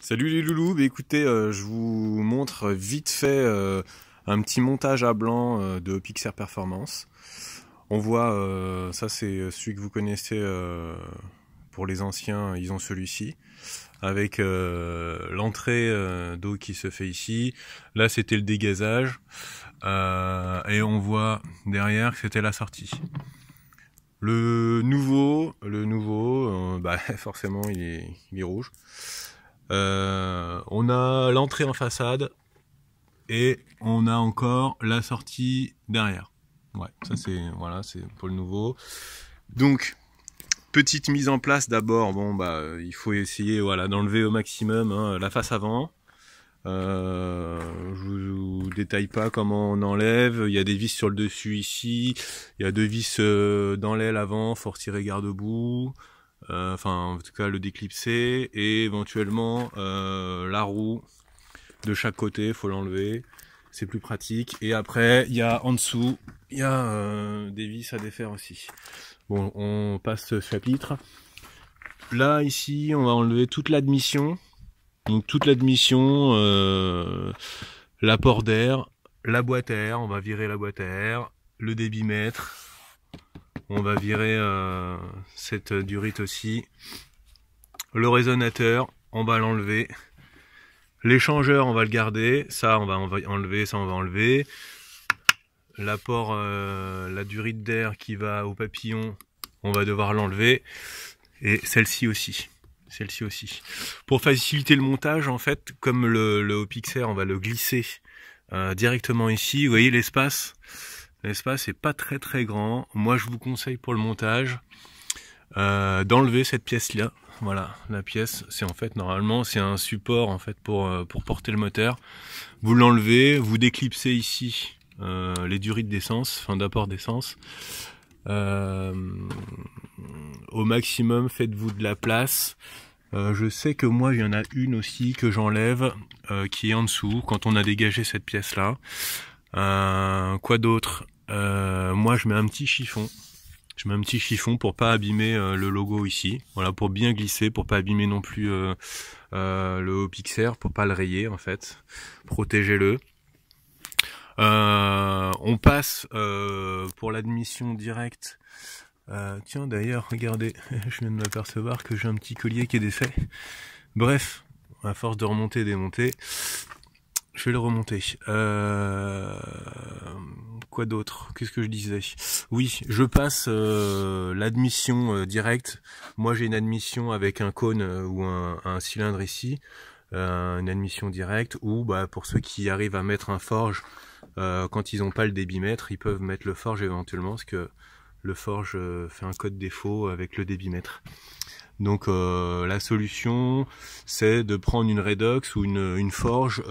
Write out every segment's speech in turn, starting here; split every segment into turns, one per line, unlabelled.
Salut les loulous, écoutez, je vous montre vite fait un petit montage à blanc de Pixar Performance. On voit, ça c'est celui que vous connaissez pour les anciens, ils ont celui-ci, avec l'entrée d'eau qui se fait ici. Là c'était le dégazage, et on voit derrière que c'était la sortie. Le nouveau, forcément il est rouge. On a l'entrée en façade et on a encore la sortie derrière. Ouais, ça c'est voilà, c'est pour le nouveau. Donc petite mise en place d'abord. Bon il faut essayer voilà d'enlever au maximum la face avant. Je vous détaille pas comment on enlève. Il y a des vis sur le dessus ici. Il y a deux vis dans l'aile avant. Faut retirer garde-boue. En tout cas le déclipser et éventuellement la roue de chaque côté, faut l'enlever, c'est plus pratique. Et après il y a en dessous, il y a des vis à défaire aussi. Bon, on passe ce chapitre. Là ici on va enlever toute l'admission, donc toute l'admission, l'apport d'air, la boîte à air, on va virer la boîte à air, le débitmètre. On va virer cette durite aussi. Le résonateur, on va l'enlever. L'échangeur, on va le garder. Ça, on va enlever. Ça, on va enlever. L'apport, la durite d'air qui va au papillon, on va devoir l'enlever. Et celle-ci aussi. Celle-ci aussi. Pour faciliter le montage, en fait, comme le Haut-Pixar, on va le glisser directement ici. Vous voyez l'espace? L'espace est pas très grand. Moi je vous conseille pour le montage d'enlever cette pièce là. Voilà, la pièce c'est en fait normalement c'est un support en fait pour porter le moteur. Vous l'enlevez, vous déclipsez ici les durites d'essence, enfin d'apport d'essence. Au maximum faites-vous de la place. Je sais que moi il y en a une aussi que j'enlève qui est en dessous quand on a dégagé cette pièce là. Quoi d'autre? Moi je mets un petit chiffon. Je mets un petit chiffon pour pas abîmer le logo ici. Voilà, pour bien glisser, pour pas abîmer non plus le Haut-Pixar, pour pas le rayer en fait. Protégez-le. On passe pour l'admission directe. Tiens d'ailleurs, regardez, je viens de m'apercevoir que j'ai un petit collier qui est défait. Bref, à force de remonter et démonter. Je vais le remonter. Quoi d'autre? Qu'est-ce que je disais? Oui, je passe l'admission directe. Moi, j'ai une admission avec un cône ou un cylindre ici. Une admission directe. Ou pour ceux qui arrivent à mettre un forge, quand ils n'ont pas le débitmètre, ils peuvent mettre le forge éventuellement, parce que le forge fait un code défaut avec le débitmètre. Donc la solution c'est de prendre une redox ou une forge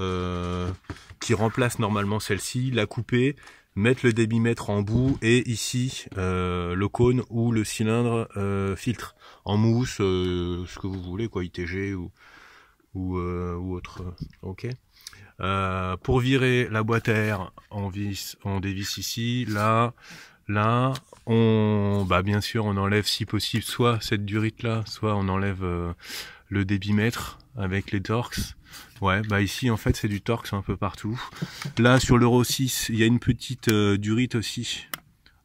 qui remplace normalement celle-ci, la couper, mettre le débitmètre en bout et ici le cône ou le cylindre filtre en mousse, ce que vous voulez quoi, ITG ou autre. Ok. Pour virer la boîte à air, on dévisse ici, là, bien sûr on enlève si possible soit cette durite là, soit on enlève le débitmètre avec les Torx. Ouais, ici en fait c'est du Torx un peu partout. Là sur l'Euro 6, il y a une petite durite aussi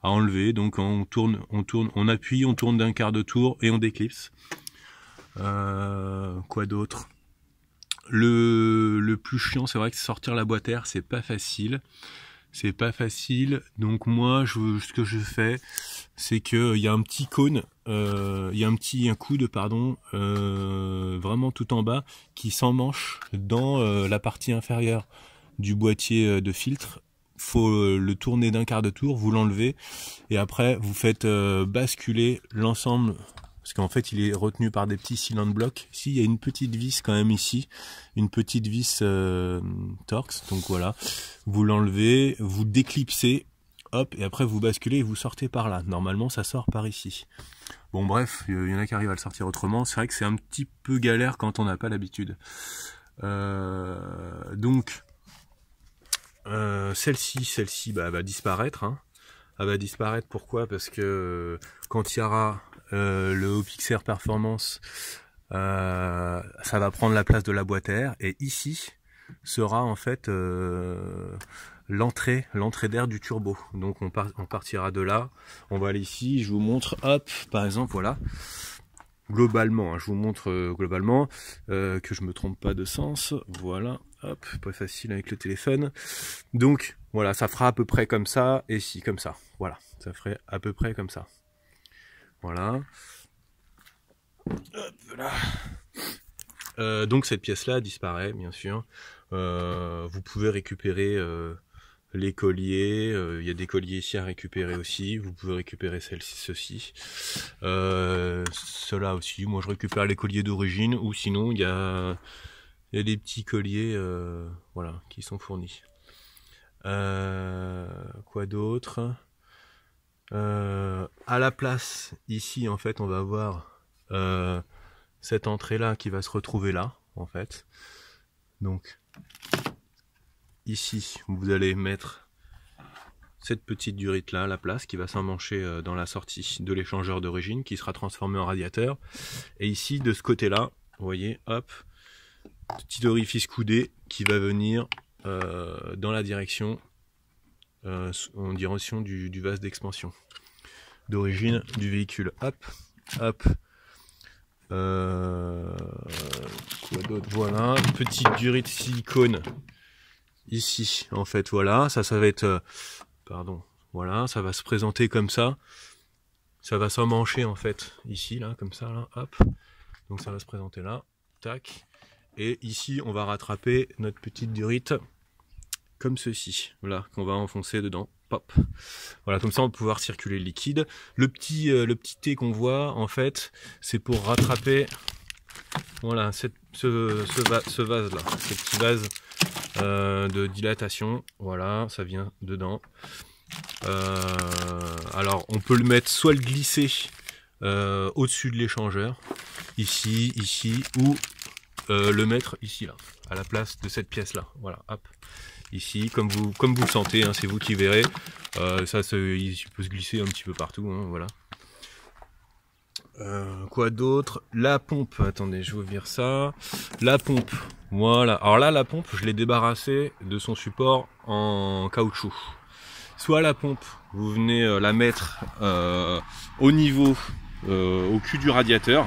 à enlever, donc on tourne, on appuie, on tourne d'un quart de tour et on déclipse. Quoi d'autre? Le plus chiant, c'est vrai que sortir la boîte à air, c'est pas facile. C'est pas facile, donc moi ce que je fais, c'est que il y a un petit cône, il y a un coude pardon, vraiment tout en bas, qui s'emmanche dans la partie inférieure du boîtier de filtre. Faut le tourner d'un quart de tour, vous l'enlevez et après vous faites basculer l'ensemble. Parce qu'en fait il est retenu par des petits cylindres blocs. Ici il y a une petite vis quand même ici, une petite vis Torx, donc voilà, vous l'enlevez, vous déclipsez, hop, et après vous basculez et vous sortez par là. Normalement ça sort par ici. Bon bref, il y en a qui arrivent à le sortir autrement, c'est vrai que c'est un petit peu galère quand on n'a pas l'habitude. Donc celle-ci va disparaître, hein. Elle va disparaître, pourquoi? Parce que quand il y aura le Haut-Pixar Performance ça va prendre la place de la boîte à air, et ici sera en fait l'entrée d'air du turbo. Donc on partira de là, on va aller ici, je vous montre, hop, par exemple, voilà, globalement, hein, je vous montre globalement, que je me trompe pas de sens, voilà, hop, pas facile avec le téléphone, donc voilà, ça fera à peu près comme ça, et ici comme ça, voilà, ça ferait à peu près comme ça, voilà. Hop là. Donc cette pièce-là disparaît, bien sûr. Vous pouvez récupérer les colliers. Il y a des colliers ici à récupérer aussi. Vous pouvez récupérer ceux-ci. Ceux-là aussi. Moi, je récupère les colliers d'origine. Ou sinon, il y a des petits colliers voilà, qui sont fournis. Quoi d'autre? À la place, ici, en fait, on va avoir cette entrée là qui va se retrouver là en fait. Donc ici vous allez mettre cette petite durite là à la place qui va s'emmancher dans la sortie de l'échangeur d'origine qui sera transformé en radiateur, et ici de ce côté là vous voyez, hop, petit orifice coudé qui va venir dans la direction en direction du vase d'expansion d'origine du véhicule. Hop hop. Quoi d'autre? Voilà, petite durite silicone ici en fait, voilà, ça va être pardon, voilà, ça va se présenter comme ça va s'emmancher en fait ici là, comme ça là, hop, donc ça va se présenter là, tac, et ici on va rattraper notre petite durite comme ceci, voilà, qu'on va enfoncer dedans, pop, voilà, comme ça on va pouvoir circuler le liquide. Le petit T qu'on voit en fait, c'est pour rattraper, voilà, ce vase là, ce petit vase de dilatation, voilà, ça vient dedans. Alors on peut le mettre, soit le glisser au-dessus de l'échangeur, ici, ou le mettre ici là, à la place de cette pièce là, voilà, hop. Ici, comme vous le sentez, hein, c'est vous qui verrez. Ça, il peut se glisser un petit peu partout, hein, voilà. Quoi d'autre? La pompe, attendez, je vais ouvrir ça. La pompe, voilà. Alors là, la pompe, je l'ai débarrassée de son support en caoutchouc. Soit la pompe, vous venez la mettre au niveau, au cul du radiateur.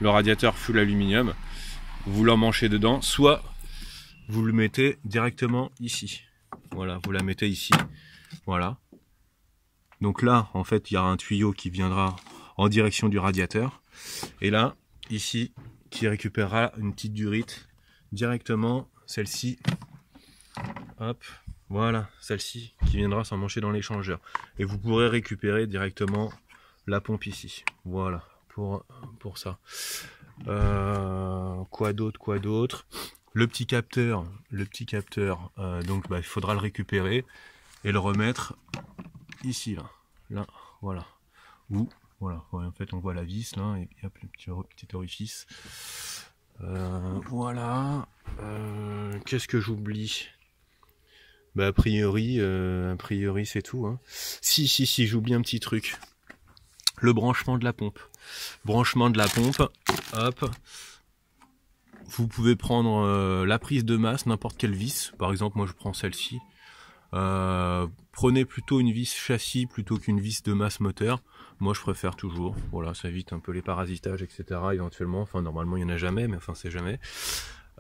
Le radiateur full aluminium. Vous l'emmanchez dedans, soit vous le mettez directement ici. Voilà, vous la mettez ici. Voilà. Donc là, en fait, il y aura un tuyau qui viendra en direction du radiateur. Et là, ici, qui récupérera une petite durite directement, celle-ci. Hop, voilà, celle-ci qui viendra s'emmancher dans l'échangeur. Et vous pourrez récupérer directement la pompe ici. Voilà, pour ça. Quoi d'autre? Le petit capteur, donc bah, il faudra le récupérer et le remettre ici, là, voilà. Ou voilà, ouais, en fait on voit la vis là, et hop, le petit orifice. Voilà. Qu'est-ce que j'oublie? Bah a priori c'est tout. Hein. Si, j'oublie un petit truc. Le branchement de la pompe. Hop. Vous pouvez prendre la prise de masse, n'importe quelle vis. Par exemple, moi je prends celle-ci. Prenez plutôt une vis châssis plutôt qu'une vis de masse moteur. Moi je préfère toujours. Voilà, ça évite un peu les parasitages, etc. éventuellement. Enfin, normalement il n'y en a jamais, mais enfin c'est jamais.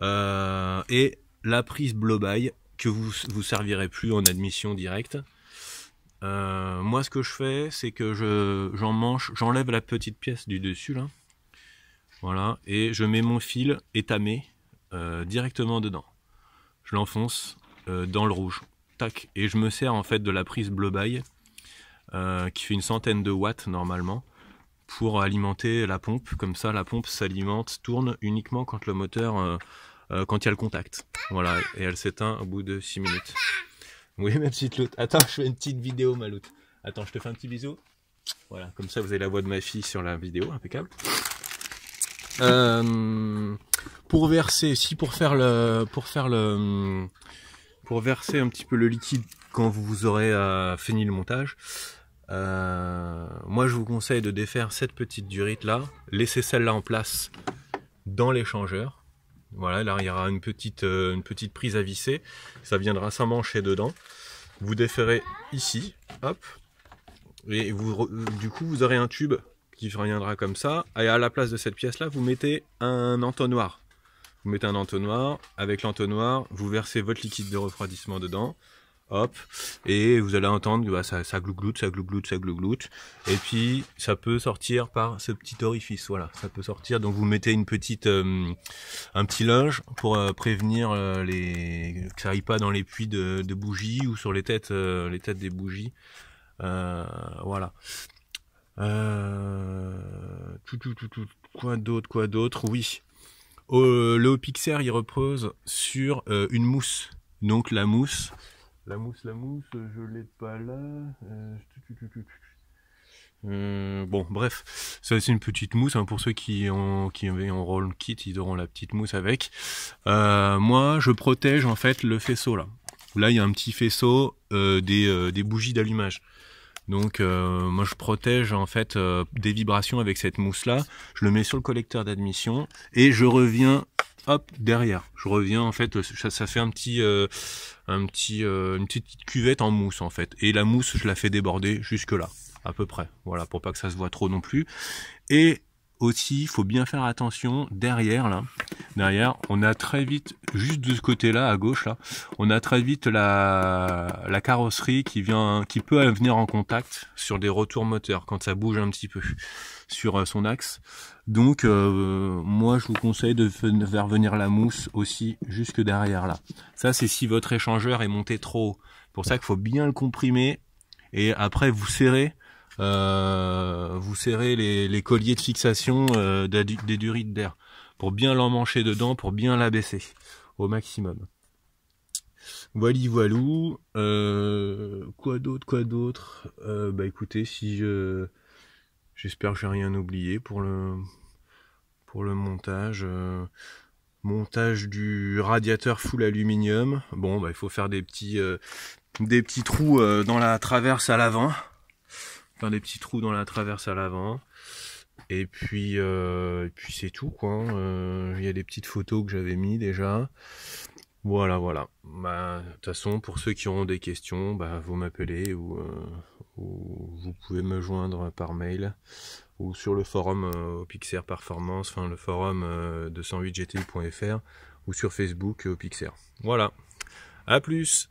Et la prise blow-by que vous servirez plus en admission directe. Moi ce que je fais, c'est que j'enlève la petite pièce du dessus là. Voilà, et je mets mon fil étamé directement dedans. Je l'enfonce dans le rouge. Tac, et je me sers en fait de la prise blow-by qui fait une centaine de watts normalement pour alimenter la pompe. Comme ça, la pompe s'alimente, tourne uniquement quand le moteur, quand il y a le contact. Voilà, et elle s'éteint au bout de 6 minutes. Oui, ma petite Loute. Attends, je fais une petite vidéo, ma Loute. Attends, je te fais un petit bisou. Voilà, comme ça vous avez la voix de ma fille sur la vidéo, impeccable. Pour verser, pour verser un petit peu le liquide quand vous aurez fini le montage, moi je vous conseille de défaire cette petite durite là, laissez celle-là en place dans l'échangeur. Voilà, là il y aura une petite prise à visser, ça viendra s'emmancher dedans. Vous déferrez ici, hop, et du coup vous aurez un tube qui reviendra comme ça, et à la place de cette pièce là vous mettez un entonnoir. Vous mettez un entonnoir, avec l'entonnoir vous versez votre liquide de refroidissement dedans, hop, et vous allez entendre que bah, ça glougloute, ça glougloute, ça glougloute, et puis ça peut sortir par ce petit orifice, voilà, ça peut sortir, donc vous mettez un petit linge pour prévenir que ça aille pas dans les puits de bougies ou sur les têtes des bougies, voilà. Quoi d'autre, oui. Le Hopixair il repose sur une mousse, donc la mousse, je l'ai pas là. Bon, bref, ça c'est une petite mousse, hein, pour ceux qui avaient en roll kit, ils auront la petite mousse avec. Moi, je protège en fait le faisceau là. Là, il y a un petit faisceau des bougies d'allumage. Donc, moi, je protège en fait des vibrations avec cette mousse là. Je le mets sur le collecteur d'admission et je reviens. Hop, derrière. Je reviens en fait, ça fait une petite cuvette en mousse en fait. Et la mousse, je la fais déborder jusque là, à peu près. Voilà, pour pas que ça se voit trop non plus. Et aussi, il faut bien faire attention derrière là. Derrière, on a très vite, juste de ce côté-là, à gauche là, on a très vite la carrosserie qui peut venir en contact sur des retours moteurs quand ça bouge un petit peu sur son axe. Donc moi je vous conseille de faire venir la mousse aussi jusque derrière là. Ça c'est si votre échangeur est monté trop haut. Pour ça qu'il faut bien le comprimer et après vous serrez les colliers de fixation des durites d'air pour bien l'emmancher dedans, pour bien l'abaisser au maximum. Voili voilou. Quoi d'autre, bah écoutez, j'espère que j'ai rien oublié pour le montage. Montage du radiateur full aluminium. Bon, bah il faut faire des petits trous dans la traverse à l'avant. Faire des petits trous dans la traverse à l'avant. Et puis c'est tout quoi. Il y a des petites photos que j'avais mis déjà. Voilà. Bah, de toute façon, pour ceux qui auront des questions, bah, vous m'appelez ou vous pouvez me joindre par mail ou sur le forum Hopixair Performance, enfin le forum 208gti.fr ou sur Facebook Hopixair. Voilà. À plus.